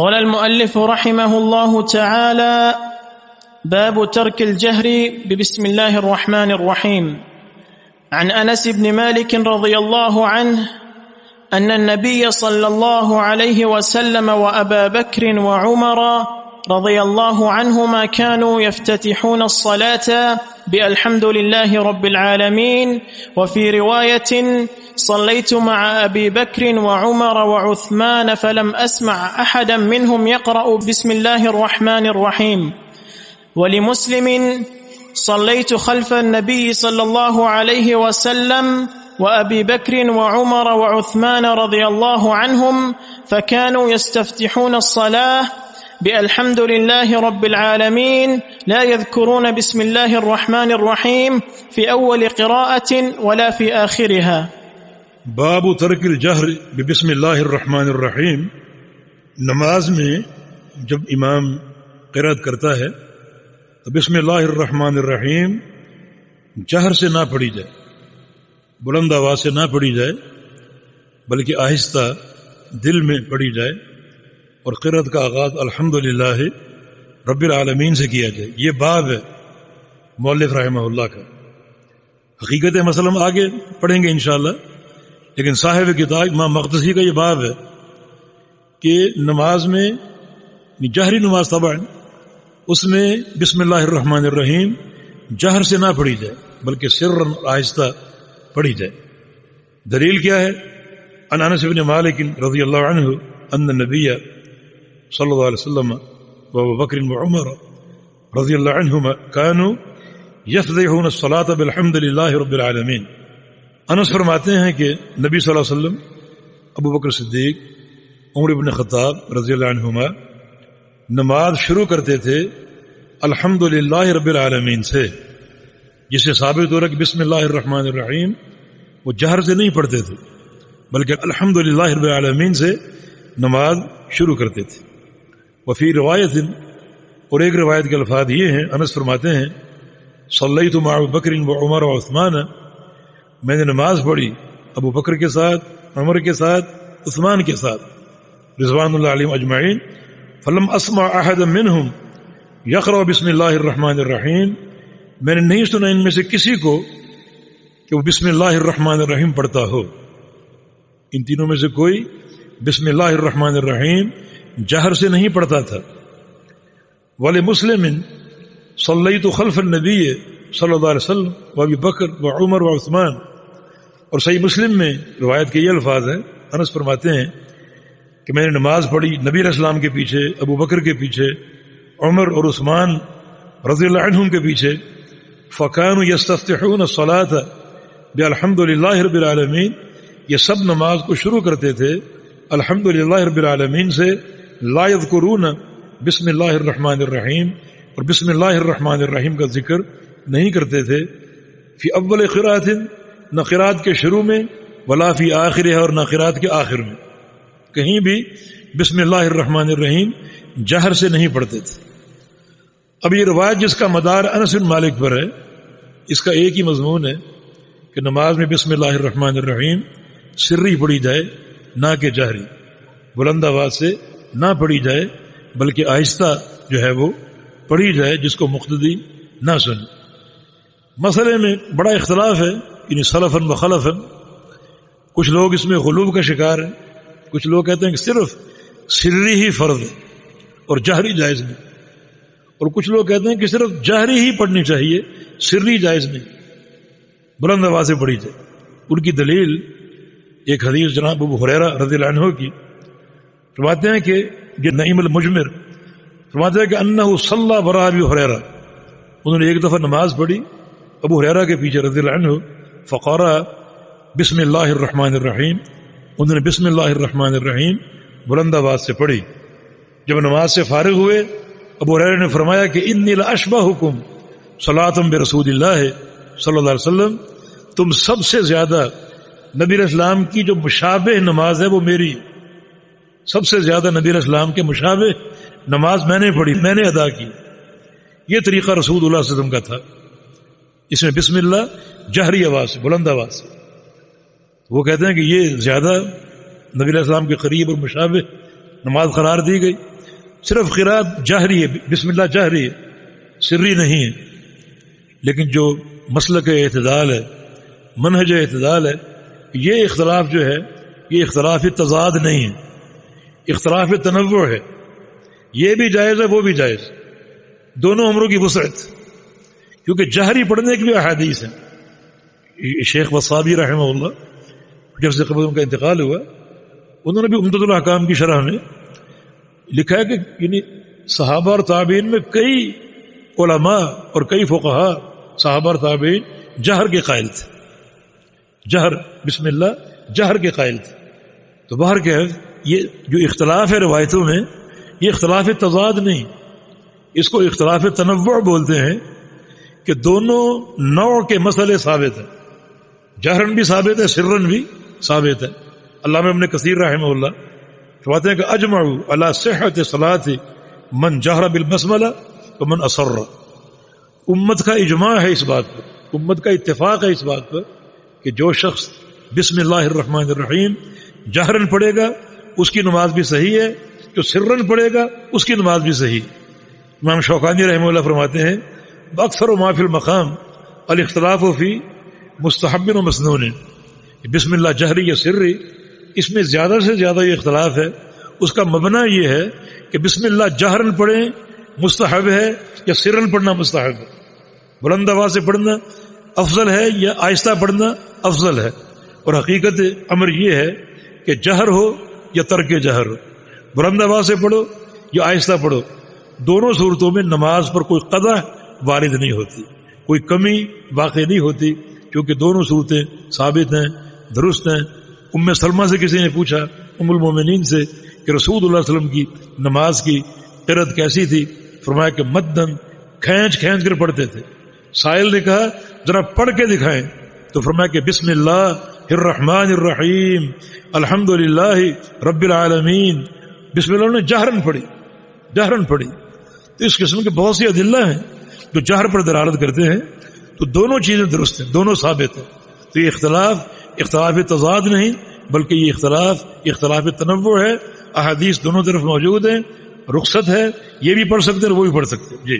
قال المؤلف رحمه الله تعالى: باب ترك الجهر ببسم الله الرحمن الرحيم. عن أنس بن مالك رضي الله عنه أن النبي صلى الله عليه وسلم وأبا بكر وعمر رضي الله عنهما كانوا يفتتحون الصلاة بالحمد لله رب العالمين، وفي رواية: صليت مع أبي بكر وعمر وعثمان فلم أسمع أحدا منهم يقرأ بسم الله الرحمن الرحيم. ولمسلم: صليت خلف النبي صلى الله عليه وسلم وأبي بكر وعمر وعثمان رضي الله عنهم فكانوا يستفتحون الصلاة بالحمد لله رب العالمين لا يذكرون بسم الله الرحمن الرحيم في أول قراءة ولا في آخرها. باب ترک الجہر بسم اللہ الرحمن الرحیم. نماز میں جب امام قرأت کرتا ہے تو بسم اللہ الرحمن الرحیم جہر سے نہ پڑھی جائے، بلند آواز سے نہ پڑھی جائے، بلکہ آہستہ دل میں پڑھی جائے، اور قرأت کا آغاز الحمدللہ رب العالمین سے کیا جائے. یہ باب ہے مؤلف رحمہ اللہ کا. حقیقت مسئلہ ہم آگے پڑھیں گے انشاءاللہ، لیکن صاحب کتاب امام مقدسی کا یہ باب ہے کہ نماز میں جہری نماز طبعا اس میں بسم اللہ الرحمن الرحیم جہر سے نہ پڑھی جائے بلکہ سرًا آہستہ پڑھی جائے. دلیل کیا ہے؟ عن انس بن مالک رضی اللہ عنہ ان النبی صلی اللہ علیہ وسلم وابو بکر وعمر رضی اللہ عنہما كانوا يفتتحون الصلاة بالحمد للہ رب العالمین. انس فرماتے ہیں کہ نبی صلی اللہ علیہ وسلم، ابو بکر صدیق، عمر بن خطاب رضی اللہ عنہما نماز شروع کرتے تھے الحمدللہ رب العالمین سے، جس سے ثابت ہو رہا کہ بسم اللہ الرحمن الرحیم وہ جہر سے نہیں پڑھتے تھے بلکہ الحمدللہ رب العالمین سے نماز شروع کرتے تھے. وفی روایت، اور ایک روایت کے الفاظ یہ ہیں، انس فرماتے ہیں: صلیت مع ابی بکر وعمر وعثمان، میں نے نماز پڑھی ابو بکر کے ساتھ، عمر کے ساتھ، عثمان کے ساتھ رضوان اللہ علیہم اجمعین. فلم اسمع احد منہم یقرأ بسم اللہ الرحمن الرحیم، میں نے نہیں سنا ان میں سے کسی کو کہ وہ بسم اللہ الرحمن الرحیم پڑھتا ہو. ان تینوں میں سے کوئی بسم اللہ الرحمن الرحیم جہر سے نہیں پڑھتا تھا. ولمسلم: صلیت خلف النبی صلی اللہ علیہ وسلم وابی بکر وعمر وعثمان. اور صحیح مسلم میں روایت کے یہ الفاظ ہیں، انس فرماتے ہیں کہ میں نے نماز پڑھی نبی علیہ السلام کے پیچھے، ابو بکر کے پیچھے، عمر اور عثمان رضی اللہ عنہم کے پیچھے. فکانوا یستفتحون الصلاۃ بالحمدللہ رب العالمین، یہ سب نماز کو شروع کرتے تھے الحمدللہ رب العالمین سے، لا یذکرون بسم اللہ الرحمن الرحیم، اور بسم اللہ الرحمن الرحیم کا ذکر نہیں کرتے تھے فی اول قراءۃ، نہ قراءت کے شروع میں، ولا فی آخرہ، اور نہ قراءت کے آخر میں، کہیں بھی بسم اللہ الرحمن الرحیم جہر سے نہیں پڑھتے تھے. اب یہ روایت جس کا مدار انس بن مالک پر ہے، اس کا ایک ہی مضمون ہے کہ نماز میں بسم اللہ الرحمن الرحیم سری پڑھی جائے، نہ کہ جہری، بلند آواز سے نہ پڑھی جائے بلکہ آہستہ جو ہے وہ پڑھی جائے، جس کو مقتدی نہ سنے. مسئلے میں بڑا اختلاف ہے، یعنی سلفاً و خلفاً. کچھ لوگ اس میں غلو کا شکار ہیں، کچھ لوگ کہتے ہیں کہ صرف سری ہی فرض ہے اور جہری جائز نہیں، اور کچھ لوگ کہتے ہیں کہ صرف جہری ہی پڑھنی چاہیے، سری جائز نہیں، بلند آواز سے پڑھی جائے. ان کی دلیل ایک حدیث جناب ابو ہریرہ رضی اللہ عنہ کی فرماتے ہیں کہ یہ نعیم المجمر فرماتے ہیں کہ انہ صلی وراء ابی ہریرہ، انہوں نے ایک دفعہ نماز پڑھی ابو ہریرہ کے پیچھے رضی اللہ عنہ، فقرأ بسم اللہ الرحمن الرحیم، انہوں نے بسم اللہ الرحمن الرحیم بلند آواز سے پڑھی. جب نماز سے فارغ ہوئے ابو ہریرہ نے فرمایا کہ انی لاشبہکم صلاۃ برسول اللہ صلی اللہ علیہ وسلم، تم سب سے زیادہ نبی علیہ السلام کی جو مشابہ نماز ہے وہ میری، سب سے زیادہ نبی علیہ السلام کے مشابہ نماز میں نے پڑھی، میں نے ادا کی. یہ طریقہ رسول اللہ صلی اللہ علیہ وسلم کا تھا. اس میں بسم اللہ جہری آواز سے، بلند آواز سے. وہ کہتے ہیں کہ یہ زیادہ نبی علیہ السلام کے قریب اور مشابہ نماز قرار دی گئی. صرف قرات جہری ہے، بسم اللہ جہری ہے، سری نہیں ہے. لیکن جو مسلک اعتدال ہے، منہج اعتدال ہے، یہ اختلاف جو ہے یہ اختلاف تضاد نہیں ہے، اختلاف تنوع ہے. یہ بھی جائز ہے، وہ بھی جائز، دونوں عمروں کی وسعت. کیونکہ جہری پڑھنے کی بھی احادیث ہیں. شیخ وصابی رحمہ اللہ جب سے قبل ان کا انتقال ہوا، انہوں نے بھی عمدۃ الاحکام کی شرح میں لکھا ہے کہ یعنی صحابہ اور تابعین میں کئی علماء اور کئی فقہاء صحابہ اور تابعین جہر کے قائل تھے، جہر بسم اللہ جہر کے قائل تھے. تو باہر کیا ہے، یہ جو اختلاف ہے روایتوں میں یہ اختلاف تضاد نہیں، اس کو اختلاف تنوع بولتے ہیں کہ دونوں نوع کے مسئلے ثابت ہیں، جہرن بھی ثابت ہے، سرن بھی ثابت ہے. علامہ ابن کثیر رحمہ اللہ فرماتے ہیں کہ اجمعوا علی صحت صلاۃ من جہر بالبسملہ ومن اصر. امت کا اجماع ہے اس بات پر، امت کا اتفاق ہے اس بات پر کہ جو شخص بسم اللہ الرحمن الرحیم جہرن پڑھے گا اس کی نماز بھی صحیح ہے، جو سرن پڑھے گا اس کی نماز بھی صحیح. امام شوکانی رحمہ اللہ فرماتے ہیں اکثر ما فی المقام الاختلاف فی مستحب و مسنون. بسم اللہ جہری یا سری، اس میں زیادہ سے زیادہ یہ اختلاف ہے. اس کا مبنی یہ ہے کہ بسم اللہ جہرن پڑھیں مستحب ہے یا سرن پڑھنا مستحب ہے، بلند آواز سے پڑھنا افضل ہے یا آہستہ پڑھنا افضل ہے. اور حقیقت امر یہ ہے کہ جہر ہو یا ترک جہر ہو، بلند آواز سے پڑھو یا آہستہ پڑھو، دونوں صورتوں میں نماز پر کوئی قضا وارد نہیں ہوتی، کوئی کمی واقع نہیں ہوتی، کیونکہ دونوں صورتیں ثابت ہیں، درست ہیں. ام سلمہ سے کسی نے پوچھا، ام المومنین سے، کہ رسول اللہ علیہ وسلم کی نماز کی قرأت کیسی تھی؟ فرمایا کہ مدن کھینچ کھینچ کر پڑھتے تھے. سائل نے کہا ذرا پڑھ کے دکھائیں، تو فرمایا کہ بسم اللہ الرحمن الرحیم الحمدللہ رب العالمین. بسم اللہ نے جہرن پڑھی، جہرن پڑھی. تو اس قسم کے بہت سی ادلہ ہیں جو جہر پر دلالت کرتے ہیں. تو دونوں چیزیں درست ہیں، دونوں ثابت ہیں. تو یہ اختلاف تضاد نہیں، بلکہ یہ اختلاف تنوع ہے. احادیث دونوں طرف موجود ہیں، رخصت ہے، یہ بھی پڑھ سکتے ہیں اور وہ بھی پڑھ سکتے ہیں. جی